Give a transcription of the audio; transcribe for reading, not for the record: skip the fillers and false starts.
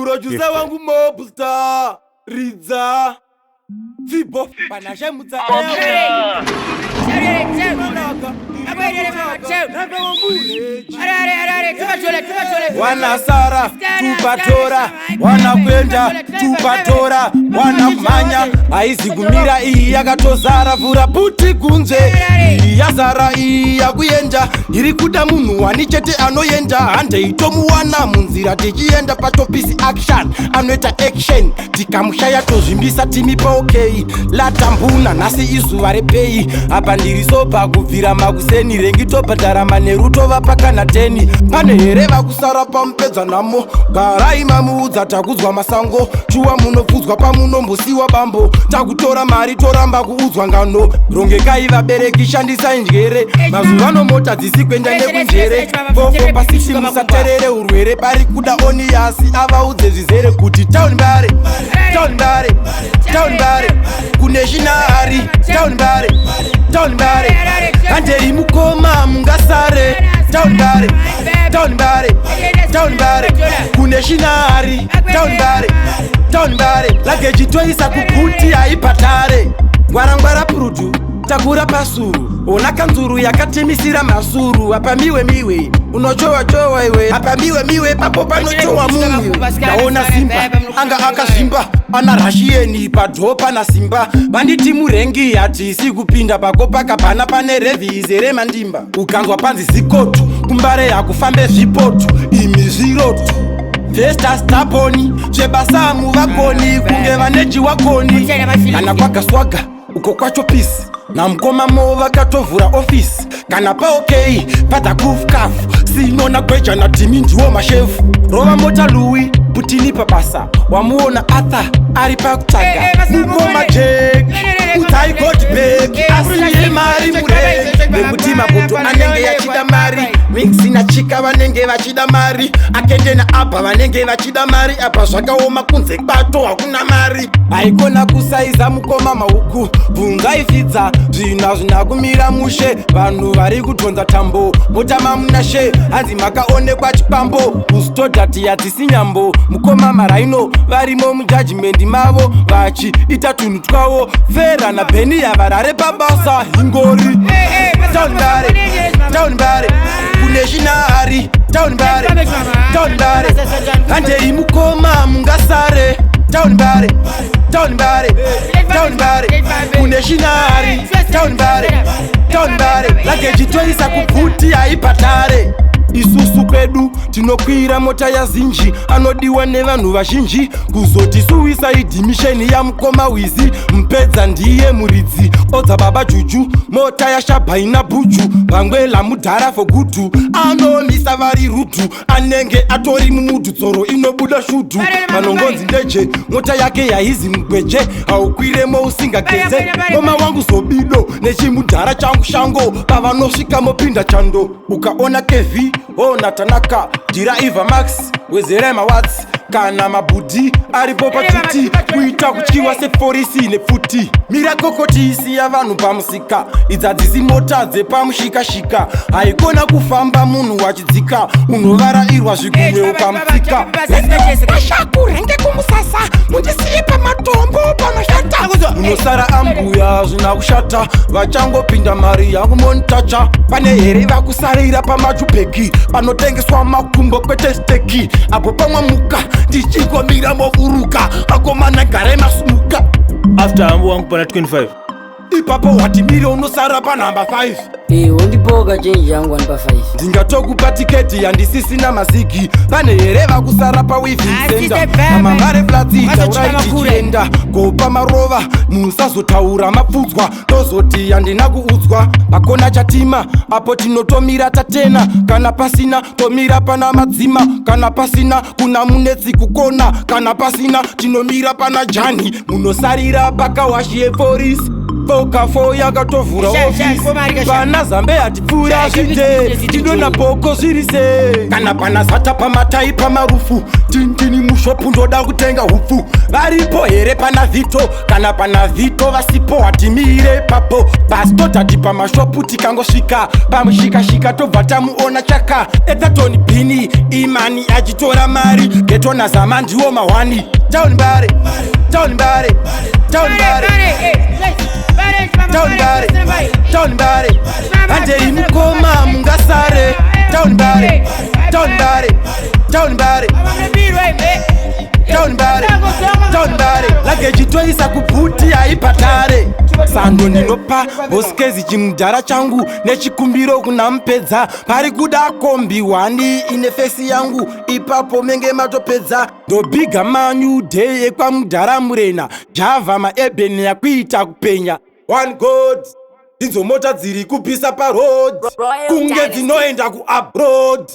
Producer wangu Mobster Ridza Fibo Panashemutsa Wanasara tupatora wanakwenda tupatora wanamanya aizi kumira iyi yakatozara vura puti kunze iyi yazara iyi yakuenda iri kuda munhu wani chete anoenda handeitomuwana munzira tichienda patopisi action anoita action tikamushaya tozvimbisa timipa okay latambuna nhasi izuva repei apa ndirisopa kubvira makuseni rengi tobhadhara maneru tova pakana 10 pane here vakusara pamupedza nhamo garai mamuudza takudzwa masango chuwa munopfudzwa pamunombosiwa bambo takutora mari toramba kuudzwa ngano rongekai vabereki shandisai njere mazuva nomota dzisi kuenda nekunjere vofo pasisi musaterere urwere pari kuda oni yasi avaudze zvizere kuti town bare kune shinari town bare handei mukoma mungasare town bare kune shinari town bare lageji toisa kuputi haipatare ngwarangwara purutu takura pasuru ona kanzuru yakatimisira masuru apa miwe unochowa iwe apa miwe papo panochowa munhu naona simba anga akazvimba ana rashieni padhopa na simba banditi murengi hatisi kupinda pako pakapana pane revhize remandimba ukanzwa panzi zikotu kumbare yakufambe zvipotu imi zvirotu Festas taponi zvebasa muvakoni kunge vaneji wakoni kana kwagaswaga uko kwacho pisi namukoma mo vakatovhura ofisi kana paokei patakufukafu sinona gweja na timi ndiwo mashefu rova mota lui putini pabasa wamuona atha ari pakutaga mukoma jek utai godbek asiye mari murege nemutima kuto anenge yachida mari mixi na chika vanenge vachida mari akende na apa vanenge vachida mari apa zvakaoma kunze bato hakuna mari haikona kusaiza mukoma mahuku bvunzaifidza zvina zvinakumira mushe vanhu vari kutonza tambo motama munashe hanzi makaonekwa chipambo usitodhati yadzisi nyambo mukoma maraino varimo mujajimendi mavo vachiita tunhu twavo fera nabheni yavarare pabasa hingori town bare kune shinari town bare handei mukoma mungasare town bare kune shinari town bare lageji toisa kuputi haipatare isusu kwedu tinokwira mota yazinji anodiwa nevanhu vazhinji kuzoti suicide misheni yamukoma wizi mpedza ndiye muridzi odza baba juju mota yashabhaina buju vamwe lamudhara fogutu anomisa vari rutu anenge atori mumudu tsoro inobuda shutu vanongonzi ndeje mota yake yaizi mugweje haukwiremo usingageze moma wangu zobido nechimudhara changu shango pavanosvika mopinda chando ukaona kevi ona tanaka diraiva max wezerema watts kana mabudhi aripo pachuti kuita kutyiwa seforisi nepfuti mirakokoti isiya vanhu pamusika idzadzisi mota dzepamushikashika haikona kufamba munhu wachidzika unovarairwa zvigumwe ukamutsika ashakurenge kumusasa mundisiye pamatombo panoshata munosara ambuya zvina kushata vachangopinda mari yangu monitacha pane here vakusarira pamachupeki panotengeswa makumbo kwete steki apo pamwe muka ndichingomira movuruka akomana gare masumuka after ambo wangu pana 25 ipapo watimire unosara panhamba 5 undipoka chenji yangu wani pa 5 ndingatokupa tiketi yandisisina mazigi pane here vakusara pawivhinsenda amamare flatsi tauraichichienda kopa marova musazotaura mapfudzwa tozoti yandina kuudzwa pakona chatima apo tinotomira tatena kana pasina tomira pana madzima kana pasina kuna munetsi kukona kana pasina tinomira pana jani munosarira pakawashiye forisi Fokafo yakatovhura ofisi vana zambe hatipfuura zvite tinona bhoko zvirise kana pana zata pamatai pamarufu tindini mushopu ndoda kutenga hupfu varipo here pana vhito kana pana vhito vasipo hatimire papo basi totati pamashopu tikangosvika pamushikashika tobva tamuona chaka etatoni bhini imani achitora mari getona zama ndiwo mahwani taunibare taunibare taunibare taunibare taunibare handei mukoma mungasare taunibare taunibare taunibare taunibare taunibare lageji toisa kubhuti haipatare sando ndinopa hoskezi chimudhara changu nechikumbiro kuna mupedza pari kuda kombi wani ine fesi yangu ipapo menge matopedza ndobhiga manyu dhei ekwamudhara murena java maebheni yakuita kupenya one god idzo mota dziri kupisa paroad kunge dzinoenda kuabroad